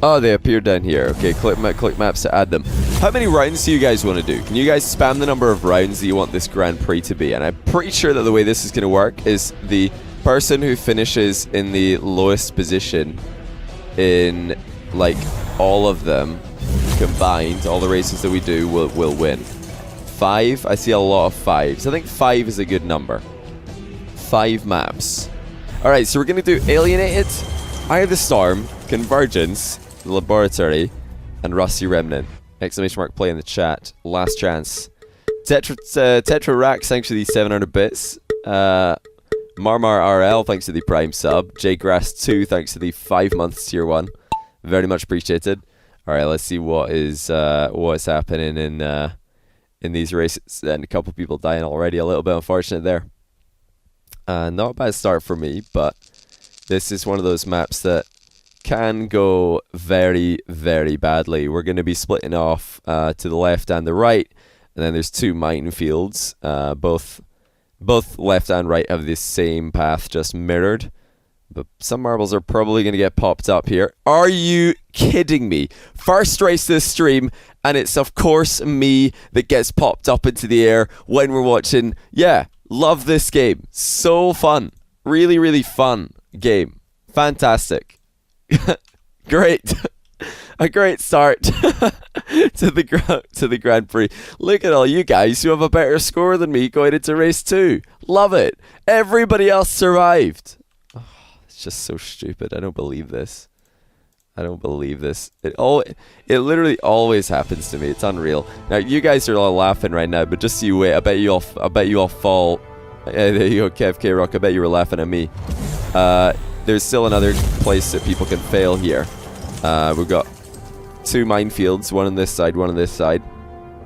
Oh, they appear down here. Okay, click maps to add them. How many rounds do you guys want to do? Can you guys spam the number of rounds that you want this Grand Prix to be? And I'm pretty sure that the way this is going to work is the person who finishes in the lowest position in, like, all of them combined, all the races that we do, will win. 5? I see a lot of 5s. I think 5 is a good number. 5 maps. Alright, so we're going to do Alienated, Eye of the Storm, Convergence, the Laboratory, and Rusty Remnant. Exclamation mark play in the chat. Last chance. Tetra Rack, thanks for the 700 bits. Marmar RL, thanks to the Prime sub. J Grass 2, thanks to the 5 months tier 1. Very much appreciated. Alright, let's see what's happening in these races. And a couple people dying already. A little bit unfortunate there. Not a bad start for me, but this is one of those maps that can go very, very badly. We're going to be splitting off to the left and the right, and then there's 2 minefields. Both left and right have the same path, just mirrored. But some marbles are probably going to get popped up here. Are you kidding me? First race this stream, and it's of course me that gets popped up into the air when we're watching. Yeah, love this game. So fun. Really, really fun game. Fantastic. Great. A great start to the Grand Prix. Look at all you guys who have a better score than me going into race 2. Love it. Everybody else survived. Oh, it's just so stupid. I don't believe this. I don't believe this. It literally always happens to me. It's unreal. Now you guys are all laughing right now, but just so you wait. I bet you all fall. There you go, Kev K Rock. I bet you were laughing at me. There's still another place that people can fail here. We've got 2 minefields, one on this side, one on this side.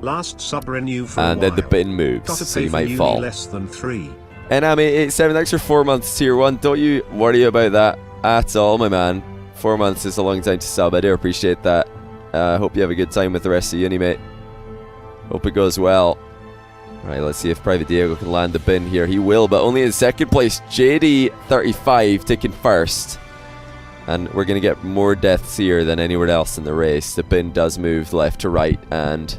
Last sub renew for and then the bin moves, so you might fall. Less than 3. And I mean, 87 thanks for 4 months tier 1. Don't you worry about that at all, my man. 4 months is a long time to sub. I do appreciate that. Hope you have a good time with the rest of uni, mate. Hope it goes well. Alright, let's see if Private Diego can land the bin here. He will, but only in second place. JD35 taking first. And we're going to get more deaths here than anywhere else in the race. The bin does move left to right, and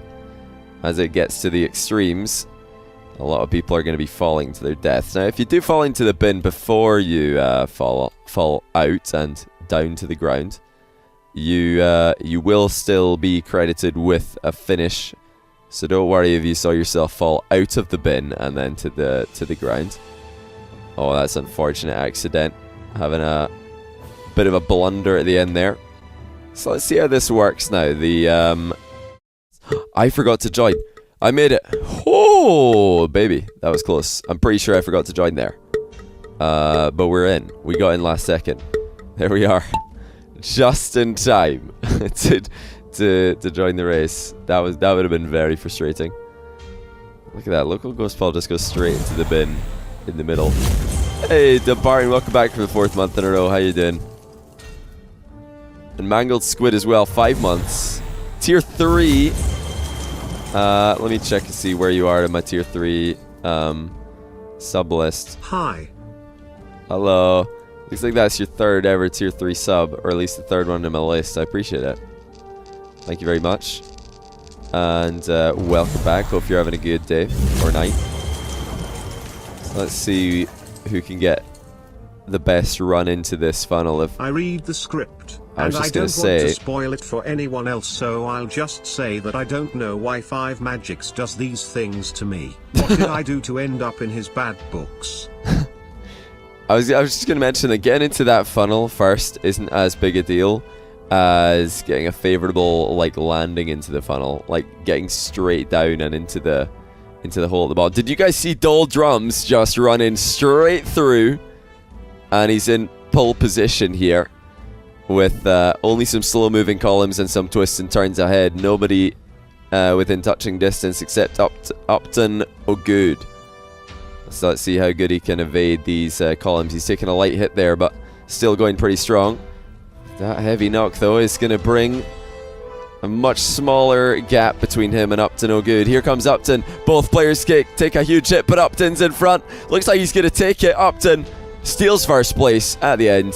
as it gets to the extremes, a lot of people are going to be falling to their deaths. Now, if you do fall into the bin before you fall out and down to the ground, you will still be credited with a finish. So don't worry if you saw yourself fall out of the bin and then to the ground. Oh, that's an unfortunate accident. Having a bit of a blunder at the end there. So let's see how this works now. I forgot to join. I made it. Oh, baby. That was close. I'm pretty sure I forgot to join there. But we're in. We got in last second. There we are. Just in time to join the race. That would have been very frustrating. Look at that. Local Ghost Ball just goes straight into the bin in the middle. Hey, Barton, welcome back for the 4th month in a row. How you doing? And Mangled Squid as well. 5 months. Tier 3. Let me check and see where you are in my tier 3 sub list. Hi. Hello. Looks like that's your 3rd ever tier 3 sub, or at least the 3rd one in my list. I appreciate it. Thank you very much. And welcome back. Hope you're having a good day or night. Let's see who can get the best run into this funnel. If I read the script, and I don't want to spoil it for anyone else, so I'll just say that I don't know why 5 Magics does these things to me. What did I do to end up in his bad books? I was just going to mention that getting into that funnel first isn't as big a deal as getting a favorable landing into the funnel, like getting straight down and into the hole at the bottom. Did you guys see Dole Drums just running straight through, and he's in pole position here with only some slow moving columns and some twists and turns ahead. Nobody within touching distance except Upton O'Good. So let's see how good he can evade these columns. He's taking a light hit there, but still going pretty strong. That heavy knock, though, is going to bring a much smaller gap between him and Upton O'Good. Here comes Upton. Both players take a huge hit, but Upton's in front. Looks like he's going to take it. Upton steals first place at the end.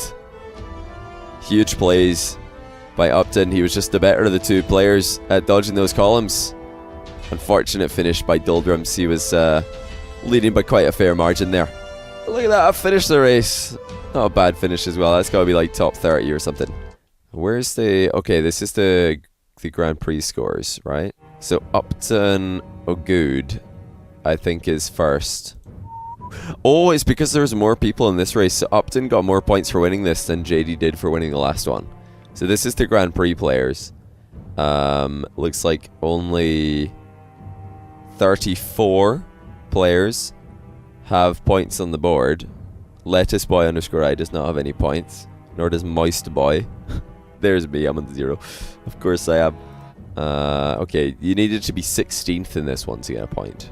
Huge plays. by Upton. He was just the better of the two players at dodging those columns. Unfortunate finish by Doldrums. He was leading by quite a fair margin there. Look at that, I finished the race. Not a bad finish as well. That's got to be like top 30 or something. Where's the... Okay, this is the Grand Prix scores, right? So Upton O'Good, I think, is first. Oh, it's because there's more people in this race. So Upton got more points for winning this than JD did for winning the last one. So this is the Grand Prix players. Looks like only 34 players have points on the board. Lettuce Boy _ I does not have any points, nor does Moist Boy. There's me, I'm on the 0. Of course I am. Okay, you needed to be 16th in this one to get a point.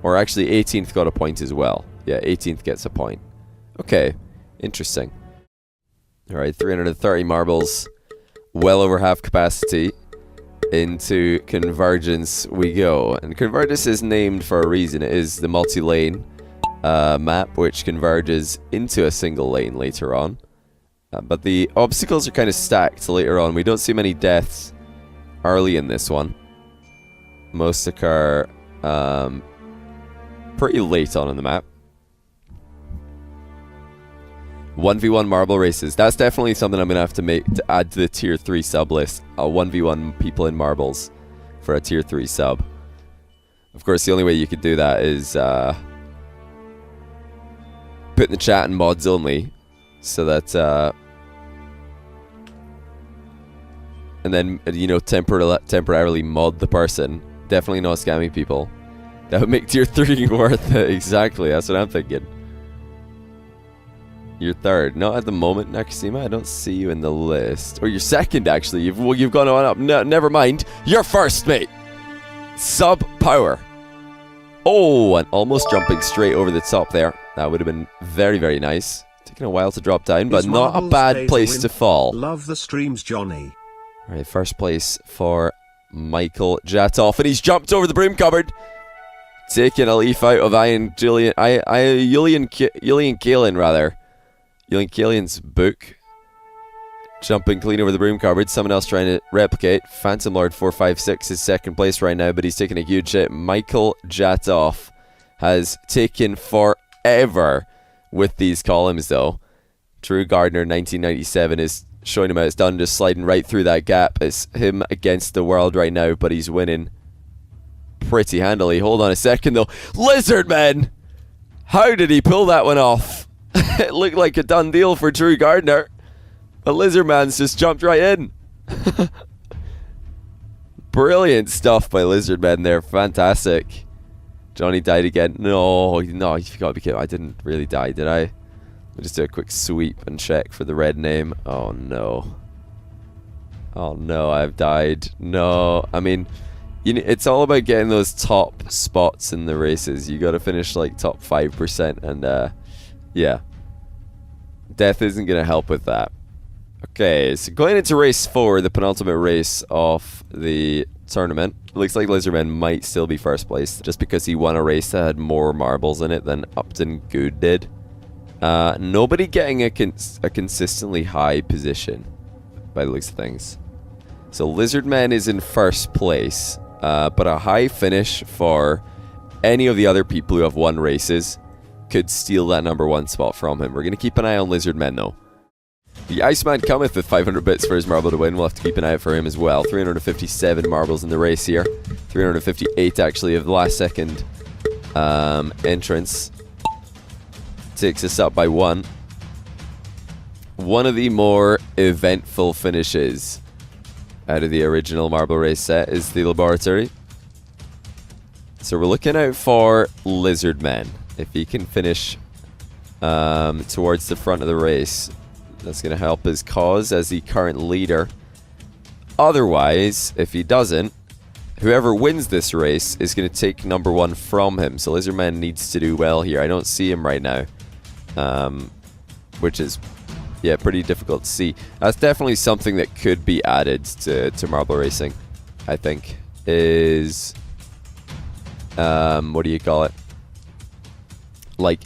Or actually 18th got a point as well. Yeah, 18th gets a point. Okay, interesting. Alright, 330 marbles. Well over half capacity. Into Convergence we go. And Convergence is named for a reason. It is the multi-lane map which converges into a single lane later on. But the obstacles are kind of stacked later on. We don't see many deaths early in this one. Most occur pretty late on in the map. 1v1 marble races. That's definitely something I'm going to have to make to add to the tier 3 sub list. 1v1 people in marbles for a tier 3 sub. Of course, the only way you could do that is put in the chat and mods only, so that and then, you know, temporarily mod the person. Definitely not scamming people. That would make tier 3 worth it. Exactly, that's what I'm thinking. You're third. Not at the moment, Nakashima. I don't see you in the list. Or you're second, actually. You've gone on up. No, never mind. You're first, mate. Sub power. Oh, and almost jumping straight over the top there. That would have been very, very nice. Taking a while to drop down, but not a bad place to fall. Love the streams, Johnny. Alright, first place for Michael Jatoff. And he's jumped over the broom cupboard. Taking a leaf out of Julian Kalin, rather. Julian Kalin's book. Jumping clean over the broom cupboard. Someone else trying to replicate. Phantom Lord 456 is second place right now, but he's taking a huge hit. Michael Jatoff has taken forever with these columns, though. Drew Gardner 1997 is showing him how it's done, just sliding right through that gap. It's him against the world right now, but he's winning pretty handily. Hold on a second, though. Lizardman! How did he pull that one off? It looked like a done deal for Drew Gardner. The Lizardman's just jumped right in. Brilliant stuff by Lizardman there. Fantastic. Johnny died again. No, you've got to be kidding. I didn't really die, did I? I'll just do a quick sweep and check for the red name. Oh no. Oh no, I've died. No, I mean, it's all about getting those top spots in the races. You got to finish like top 5%, and yeah, death isn't going to help with that. Okay, so going into race 4, the penultimate race of the tournament. Looks like Lizardman might still be first place, just because he won a race that had more marbles in it than Upton Good did. Nobody getting a consistently high position, by the looks of things. So Lizardman is in first place, but a high finish for any of the other people who have won races could steal that #1 spot from him. We're going to keep an eye on Lizardman, though. The Iceman cometh with 500 bits for his marble to win. We'll have to keep an eye out for him as well. 357 marbles in the race here. 358 actually of the last second entrance. Takes us up by 1. One of the more eventful finishes out of the original marble race set is the laboratory. So we're looking out for Lizardman. If he can finish towards the front of the race, that's going to help his cause as the current leader. Otherwise, if he doesn't, whoever wins this race is going to take #1 from him. So Lizardman needs to do well here. I don't see him right now, which is, yeah, pretty difficult to see. That's definitely something that could be added to marble racing, I think, is, what do you call it? Like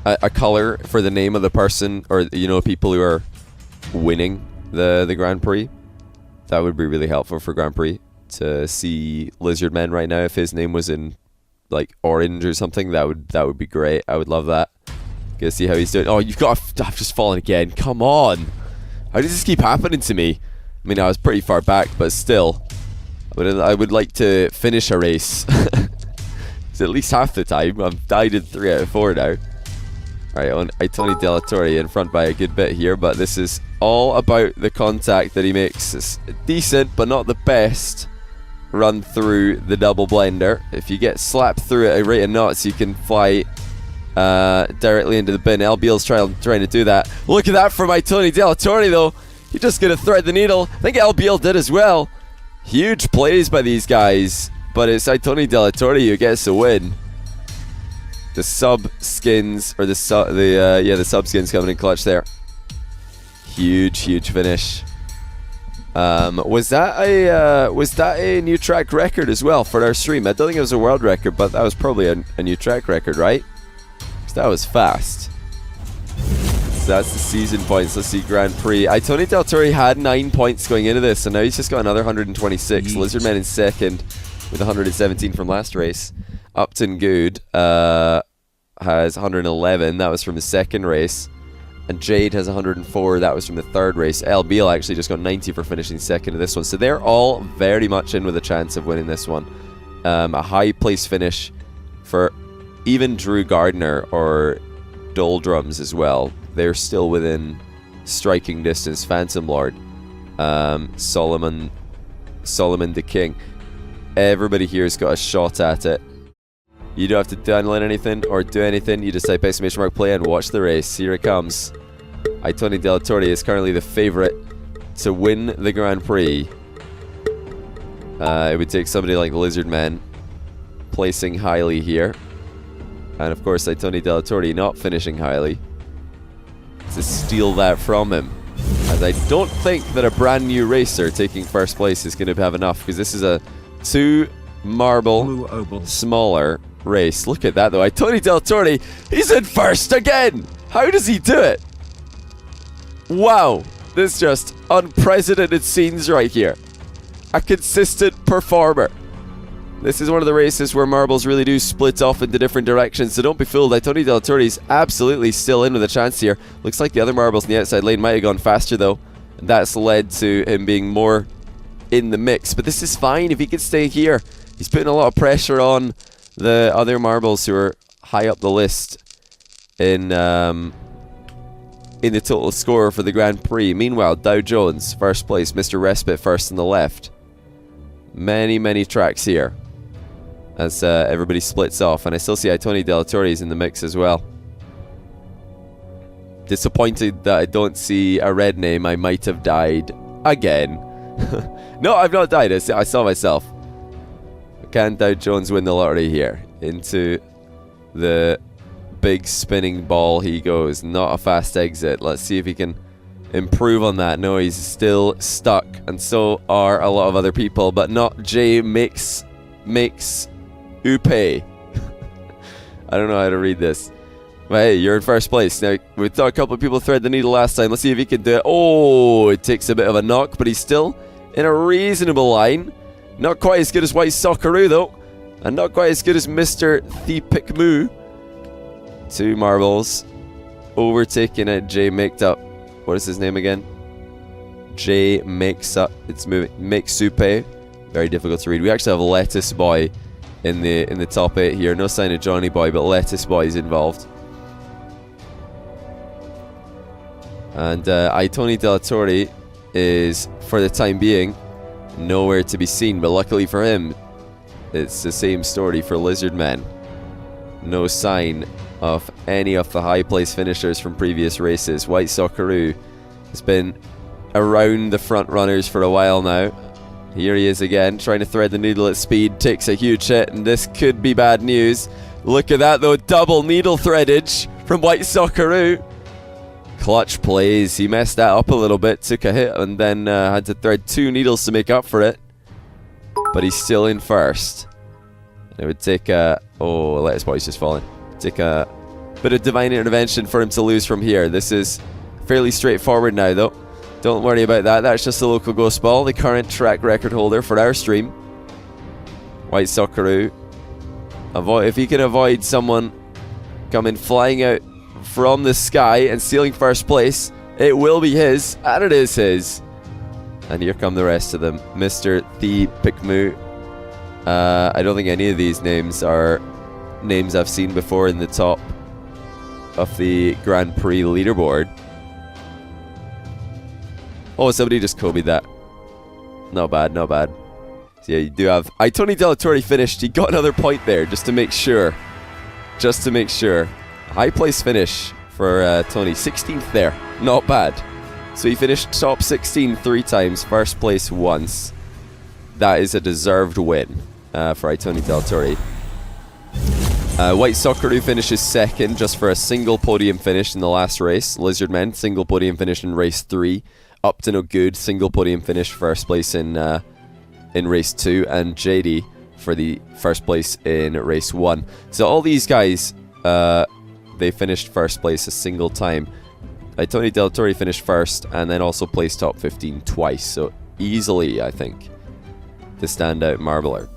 a color for the name of the person, or, you know, people who are winning the Grand Prix. That would be really helpful for Grand Prix to see Lizardman right now. If his name was in like orange or something, that would be great. I would love that. Gonna see how he's doing. Oh, you've got. I've just fallen again. Come on. How does this keep happening to me? I mean, I was pretty far back, but still, I would like to finish a race. It's at least half the time. I've died in 3 out of 4 now. Alright, on Tony Della Torre in front by a good bit here, but this is all about the contact that he makes. It's decent, but not the best run through the double blender. If you get slapped through at a rate of knots, you can fly directly into the bin. LBL's trying to do that. Look at that from Tony Della Torre, though. You're just going to thread the needle. I think LBL did as well. Huge plays by these guys, but it's Tony Della Torre who gets the win. The sub skins, or the sub skins coming in clutch there. Huge finish. Was that a new track record as well for our stream? I don't think it was a world record, but that was probably a new track record, right? Because that was fast. So that's the season points. Let's see Grand Prix. Tony Della Torre had 9 points going into this, and now he's just got another 126. Lizardman in second with 117 from last race. Upton Good has 111. That was from the second race. And Jade has 104. That was from the third race. LBL actually just got 90 for finishing second in this one. So they're all very much in with a chance of winning this one. A high place finish for even Drew Gardner or Doldrums as well. They're still within striking distance. Phantom Lord, Solomon the King. Everybody here has got a shot at it. You don't have to download anything or do anything. You just type !play and watch the race. Here it comes. Tony Della Torre is currently the favourite to win the Grand Prix. It would take somebody like Lizardman placing highly here. And of course, Tony Della Torre not finishing highly to steal that from him. As I don't think that a brand new racer taking first place is going to have enough, because this is a 2 marble smaller race. Look at that though. Tony Della Torre, he's in first again. How does he do it? Wow, this is just unprecedented scenes right here. A consistent performer. This is one of the races where marbles really do split off into different directions, so don't be fooled. Tony Della Torre is absolutely still in with a chance here. Looks like the other marbles in the outside lane might have gone faster though, and that's led to him being more in the mix. But this is fine if he can stay here. He's putting a lot of pressure on the other marbles who are high up the list in the total score for the Grand Prix. Meanwhile, Dow Jones first place, Mr. Respite first on the left. Many tracks here as everybody splits off, and I still see Tony Della Torre is in the mix as well. Disappointed that I don't see a red name. I might have died again. No, I've not died. I saw myself. Can Dow Jones win the lottery here? Into the big spinning ball he goes. Not a fast exit. Let's see if he can improve on that. No, he's still stuck, and so are a lot of other people, but not J makes Upe. I don't know how to read this. But hey, you're in first place. Now, we saw a couple of people thread the needle last time. Let's see if he can do it. Oh, it takes a bit of a knock, but he's still in a reasonable line. Not quite as good as White Socceroo, though. And not quite as good as Mr. Thepikmu. 2 marbles. Overtaking it. J maked up. What is his name again? J makes up. It's moving. Makes-upe. Very difficult to read. We actually have a Lettuce Boy in the top 8 here. No sign of Johnny Boy, but Lettuce Boy is involved. And Tony Della Torre is, for the time being, nowhere to be seen. But luckily for him, it's the same story for Lizardman. No sign of any of the high place finishers from previous races. White Socceroo has been around the front runners for a while now. Here he is again, trying to thread the needle at speed. Takes a huge hit, and this could be bad news. Look at that though, double needle threadage from White Socceroo. Clutch plays. He messed that up a little bit, took a hit, and then had to thread 2 needles to make up for it. But he's still in first. It would take a... Oh, Lettuce Boy's just falling. Take a bit of divine intervention for him to lose from here. This is fairly straightforward now, though. Don't worry about that. That's just the local ghost ball, the current track record holder for our stream. White Socceroo. If he can avoid someone coming flying out from the sky and stealing first place, it will be his, and it is his. And here come the rest of them. Mr. The Pikmu. I don't think any of these names are names I've seen before in the top of the Grand Prix leaderboard. Oh, somebody just Kobe'd that. Not bad, not bad. So yeah, you do have... Tony Delatorre finished. He got another point there, just to make sure. Just to make sure. High place finish for Tony. 16th there. Not bad. So he finished top 16 3 times, first place once. That is a deserved win for Tony Delatorre. White Socceroo finishes second, just for a single podium finish in the last race. Lizardmen, single podium finish in race 3. Up to no good, single podium finish, first place in race 2, and JD for the first place in race 1. So all these guys, they finished first place a single time. Tony Delatorre finished first, and then also placed top 15 twice. So easily, I think, the standout marbler.